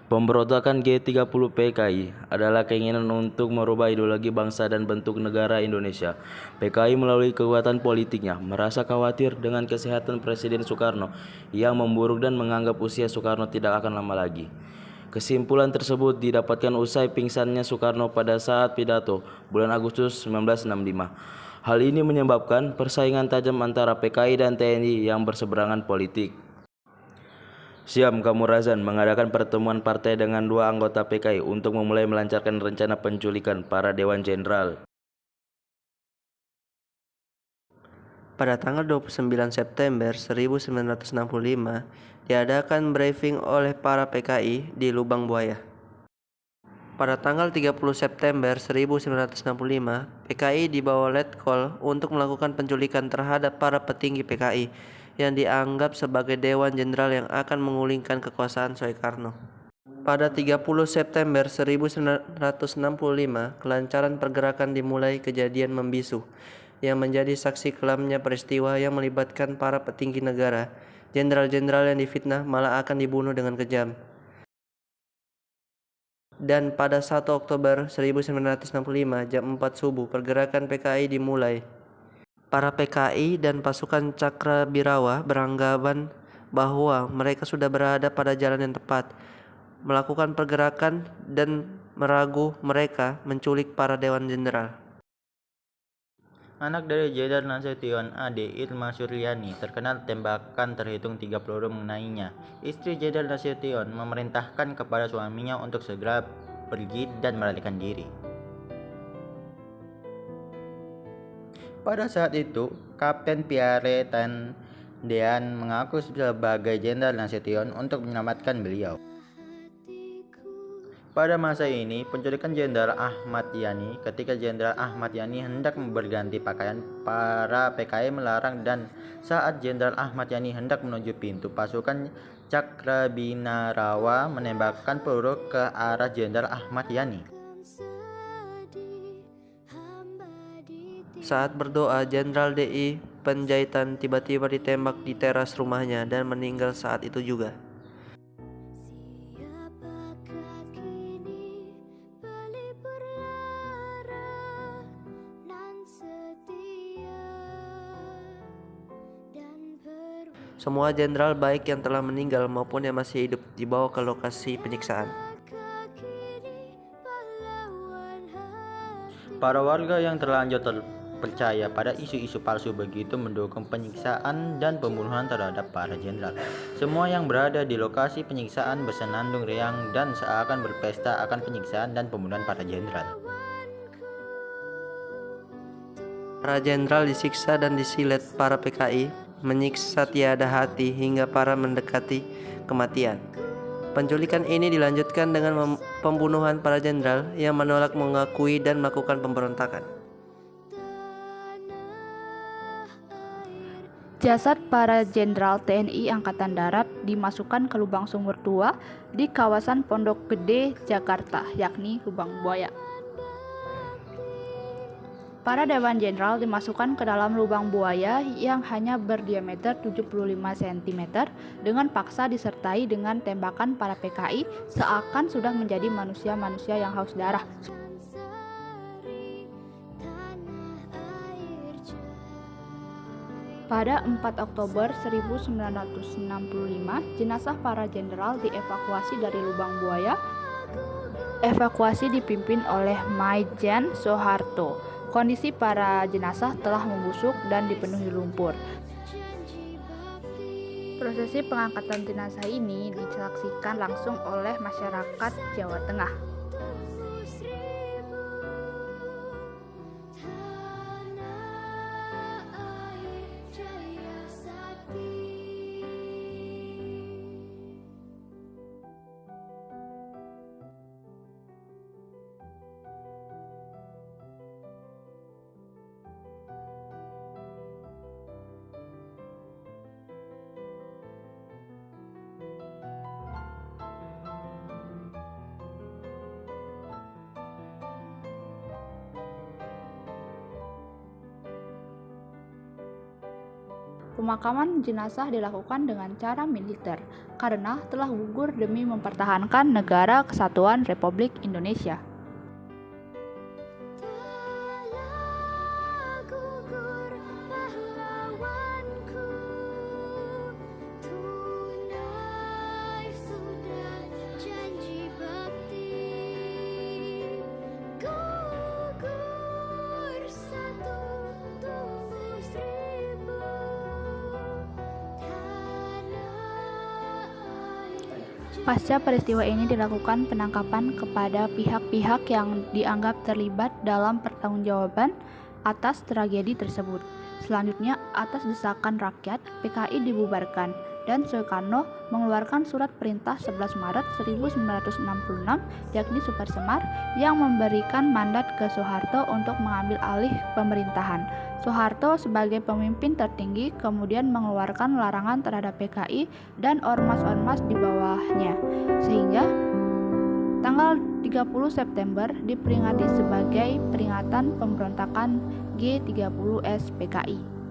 Pemberontakan G30 PKI adalah keinginan untuk merubah ideologi bangsa dan bentuk negara Indonesia. PKI melalui kekuatan politiknya merasa khawatir dengan kesehatan Presiden Soekarno yang memburuk dan menganggap usia Soekarno tidak akan lama lagi. Kesimpulan tersebut didapatkan usai pingsannya Soekarno pada saat pidato bulan Agustus 1965. Hal ini menyebabkan persaingan tajam antara PKI dan TNI yang berseberangan politik. Syam Kamurazan mengadakan pertemuan partai dengan dua anggota PKI untuk memulai melancarkan rencana penculikan para Dewan Jenderal. Pada tanggal 29 September 1965, diadakan briefing oleh para PKI di Lubang Buaya. Pada tanggal 30 September 1965, PKI dibawa letkol untuk melakukan penculikan terhadap para petinggi PKI yang dianggap sebagai Dewan Jenderal yang akan menggulingkan kekuasaan Soekarno. Pada 30 September 1965, kelancaran pergerakan dimulai kejadian membisu yang menjadi saksi kelamnya peristiwa yang melibatkan para petinggi negara. Jenderal-jenderal yang difitnah malah akan dibunuh dengan kejam. Dan pada 1 Oktober 1965 jam 4 subuh pergerakan PKI dimulai. Para PKI dan pasukan Cakrawirawa beranggapan bahwa mereka sudah berada pada jalan yang tepat, melakukan pergerakan dan meragu mereka menculik para Dewan Jenderal. Anak dari Jenderal Nasution, Ade Irma Suryani, terkena tembakan terhitung 3 peluru mengenainya. Istri Jenderal Nasution memerintahkan kepada suaminya untuk segera pergi dan melarikan diri. Pada saat itu, Kapten Pierre Tandean mengaku sebagai Jenderal Nasution untuk menyelamatkan beliau. Pada masa ini, penculikan Jenderal Ahmad Yani, ketika Jenderal Ahmad Yani hendak berganti pakaian, para PKI melarang, dan saat Jenderal Ahmad Yani hendak menuju pintu, pasukan Cakrabinarawa menembakkan peluru ke arah Jenderal Ahmad Yani. Saat berdoa, Jenderal DI Penjahitan tiba-tiba ditembak di teras rumahnya dan meninggal saat itu juga. Semua jenderal baik yang telah meninggal maupun yang masih hidup dibawa ke lokasi penyiksaan. Para warga yang terlanjur percaya pada isu-isu palsu begitu mendukung penyiksaan dan pembunuhan terhadap para jenderal. Semua yang berada di lokasi penyiksaan bersenandung riang dan seakan berpesta akan penyiksaan dan pembunuhan para jenderal. Para jenderal disiksa dan disilet para PKI, menyiksa tiada hati hingga para mendekati kematian. Penculikan ini dilanjutkan dengan pembunuhan para jenderal yang menolak mengakui dan melakukan pemberontakan. Jasad para jenderal TNI Angkatan Darat dimasukkan ke lubang sumur tua di kawasan Pondok Gede, Jakarta, yakni Lubang Buaya. Para Dewan Jenderal dimasukkan ke dalam lubang buaya yang hanya berdiameter 75 cm dengan paksa disertai dengan tembakan para PKI seakan sudah menjadi manusia-manusia yang haus darah. Pada 4 Oktober 1965, jenazah para jenderal dievakuasi dari lubang buaya. Evakuasi dipimpin oleh Maijen Soeharto. Kondisi para jenazah telah membusuk dan dipenuhi lumpur. Prosesi pengangkatan jenazah ini disaksikan langsung oleh masyarakat Jawa Tengah. Pemakaman jenazah dilakukan dengan cara militer karena telah gugur demi mempertahankan negara kesatuan Republik Indonesia. Telah gugur pahlawanku, tunai sudah janji bakti. Gugur satu tumbuh seribu, tanah air. Pasca peristiwa ini dilakukan penangkapan kepada pihak-pihak yang dianggap terlibat dalam pertanggungjawaban atas tragedi tersebut. Selanjutnya, atas desakan rakyat, PKI dibubarkan dan Soekarno mengeluarkan surat perintah 11 Maret 1966 yakni Super Semar yang memberikan mandat ke Soeharto untuk mengambil alih pemerintahan. Soeharto sebagai pemimpin tertinggi kemudian mengeluarkan larangan terhadap PKI dan ormas-ormas di bawahnya, sehingga tanggal 30 September diperingati sebagai peringatan pemberontakan G30S PKI.